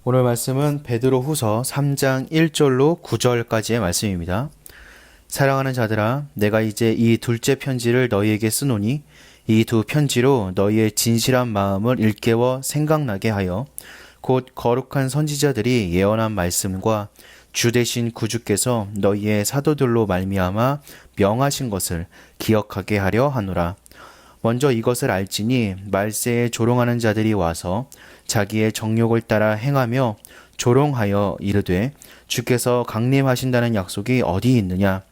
오늘 말씀은 베드로후서 3장 1절로 9절까지의 말씀입니다. 사랑하는 자들아, 내가 이제 이 둘째 편지를 너희에게 쓰노니 이 두 편지로 너희의 진실한 마음을 일깨워 생각나게 하여 곧 거룩한 선지자들이 예언한 말씀과 주 되신 구주께서 너희의 사도들로 말미암아 명하신 것을 기억하게 하려 하노라. 먼저 이것을 알지니 말세에 조롱하는 자들이 와서 자기의 정욕을 따라 행하며 조롱하여 이르되 주께서 강림하신다는 약속이 어디 있느냐?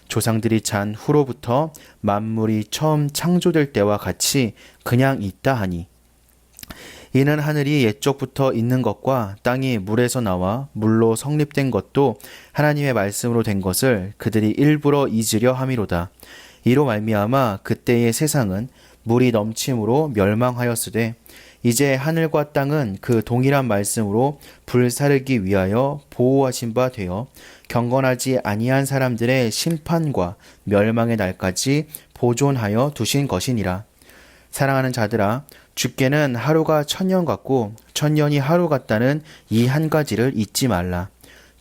조상들이 잔 후로부터 만물이 처음 창조될 때와 같이 그냥 있다 하니, 이는 하늘이 옛적부터 있는 것과 땅이 물에서 나와 물로 성립된 것도 하나님의 말씀으로 된 것을 그들이 일부러 잊으려 함이로다. 이로 말미암아 그때의 세상은 물이 넘침으로 멸망하였으되 이제 하늘과 땅은 그 동일한 말씀으로 불사르기 위하여 보호하신 바 되어 경건하지 아니한 사람들의 심판과 멸망의 날까지 보존하여 두신 것이니라. 사랑하는 자들아, 주께는 하루가 천년 같고 천년이 하루 같다는 이 한 가지를 잊지 말라.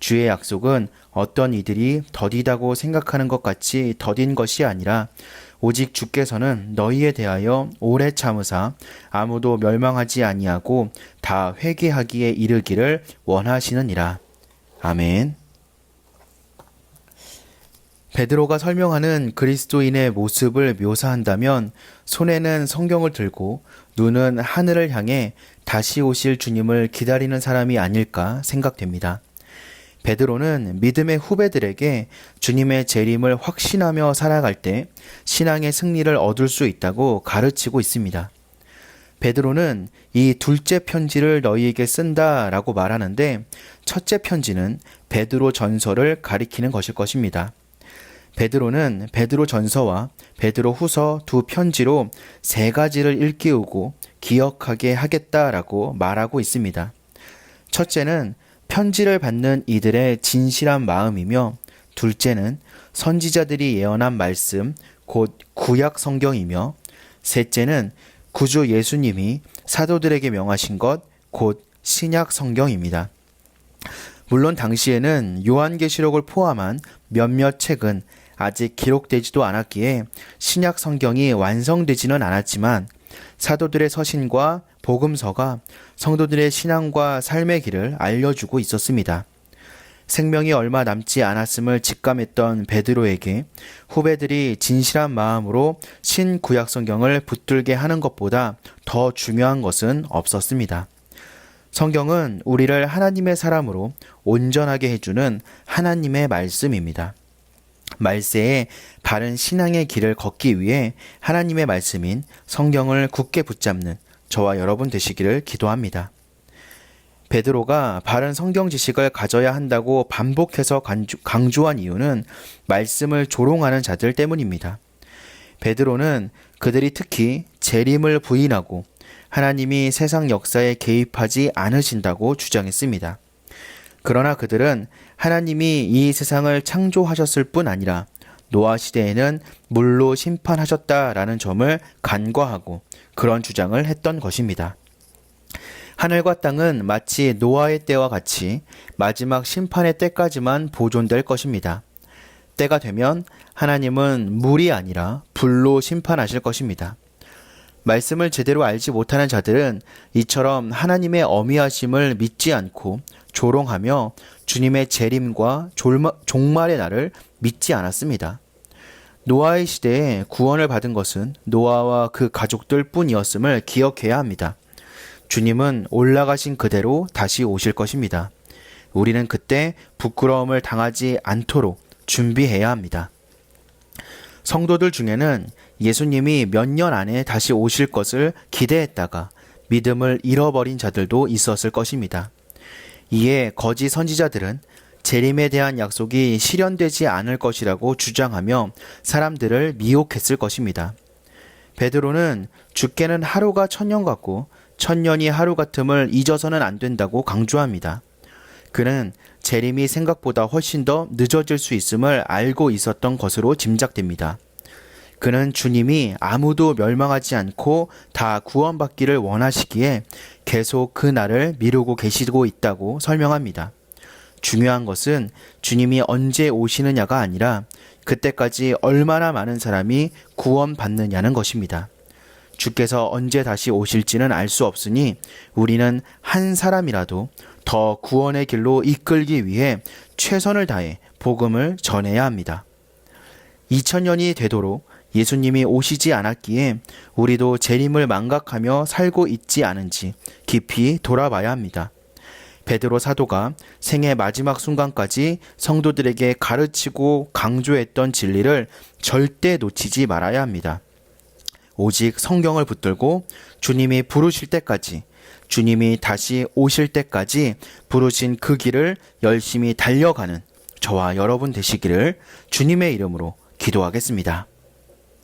주의 약속은 어떤 이들이 더디다고 생각하는 것 같이 더딘 것이 아니라 오직 주께서는 너희에 대하여 오래 참으사 아무도 멸망하지 아니하고 다 회개하기에 이르기를 원하시느니라. 아멘. 베드로가 설명하는 그리스도인의 모습을 묘사한다면 손에는 성경을 들고 눈은 하늘을 향해 다시 오실 주님을 기다리는 사람이 아닐까 생각됩니다. 베드로는 믿음의 후배들에게 주님의 재림을 확신하며 살아갈 때 신앙의 승리를 얻을 수 있다고 가르치고 있습니다. 베드로는 이 둘째 편지를 너희에게 쓴다라고 말하는데 첫째 편지는 베드로 전서를 가리키는 것일 것입니다. 베드로는 베드로 전서와 베드로 후서 두 편지로 세 가지를 일깨우고 기억하게 하겠다라고 말하고 있습니다. 첫째는 편지를 받는 이들의 진실한 마음이며, 둘째는 선지자들이 예언한 말씀, 곧 구약 성경이며, 셋째는 구주 예수님이 사도들에게 명하신 것, 곧 신약 성경입니다. 물론 당시에는 요한계시록을 포함한 몇몇 책은 아직 기록되지도 않았기에 신약 성경이 완성되지는 않았지만 사도들의 서신과 복음서가 성도들의 신앙과 삶의 길을 알려주고 있었습니다. 생명이 얼마 남지 않았음을 직감했던 베드로에게 후배들이 진실한 마음으로 신구약 성경을 붙들게 하는 것보다 더 중요한 것은 없었습니다. 성경은 우리를 하나님의 사람으로 온전하게 해주는 하나님의 말씀입니다. 말세에 바른 신앙의 길을 걷기 위해 하나님의 말씀인 성경을 굳게 붙잡는 저와 여러분 되시기를 기도합니다. 베드로가 바른 성경 지식을 가져야 한다고 반복해서 강조한 이유는 말씀을 조롱하는 자들 때문입니다. 베드로는 그들이 특히 재림을 부인하고 하나님이 세상 역사에 개입하지 않으신다고 주장했습니다. 그러나 그들은 하나님이 이 세상을 창조하셨을 뿐 아니라 노아 시대에는 물로 심판하셨다라는 점을 간과하고 그런 주장을 했던 것입니다. 하늘과 땅은 마치 노아의 때와 같이 마지막 심판의 때까지만 보존될 것입니다. 때가 되면 하나님은 물이 아니라 불로 심판하실 것입니다. 말씀을 제대로 알지 못하는 자들은 이처럼 하나님의 어미하심을 믿지 않고 조롱하며 주님의 재림과 종말의 날을 믿지 않았습니다. 노아의 시대에 구원을 받은 것은 노아와 그 가족들 뿐이었음을 기억해야 합니다. 주님은 올라가신 그대로 다시 오실 것입니다. 우리는 그때 부끄러움을 당하지 않도록 준비해야 합니다. 성도들 중에는 예수님이 몇 년 안에 다시 오실 것을 기대했다가 믿음을 잃어버린 자들도 있었을 것입니다. 이에 거짓 선지자들은 재림에 대한 약속이 실현되지 않을 것이라고 주장하며 사람들을 미혹했을 것입니다. 베드로는 주께는 하루가 천년 같고 천년이 하루 같음을 잊어서는 안 된다고 강조합니다. 그는 재림이 생각보다 훨씬 더 늦어질 수 있음을 알고 있었던 것으로 짐작됩니다. 그는 주님이 아무도 멸망하지 않고 다 구원받기를 원하시기에 계속 그 날을 미루고 계시고 있다고 설명합니다. 중요한 것은 주님이 언제 오시느냐가 아니라 그때까지 얼마나 많은 사람이 구원받느냐는 것입니다. 주께서 언제 다시 오실지는 알 수 없으니 우리는 한 사람이라도 더 구원의 길로 이끌기 위해 최선을 다해 복음을 전해야 합니다. 2000년이 되도록 예수님이 오시지 않았기에 우리도 재림을 망각하며 살고 있지 않은지 깊이 돌아봐야 합니다. 베드로 사도가 생애 마지막 순간까지 성도들에게 가르치고 강조했던 진리를 절대 놓치지 말아야 합니다. 오직 성경을 붙들고 주님이 부르실 때까지, 주님이 다시 오실 때까지 부르신 그 길을 열심히 달려가는 저와 여러분 되시기를 주님의 이름으로 기도하겠습니다.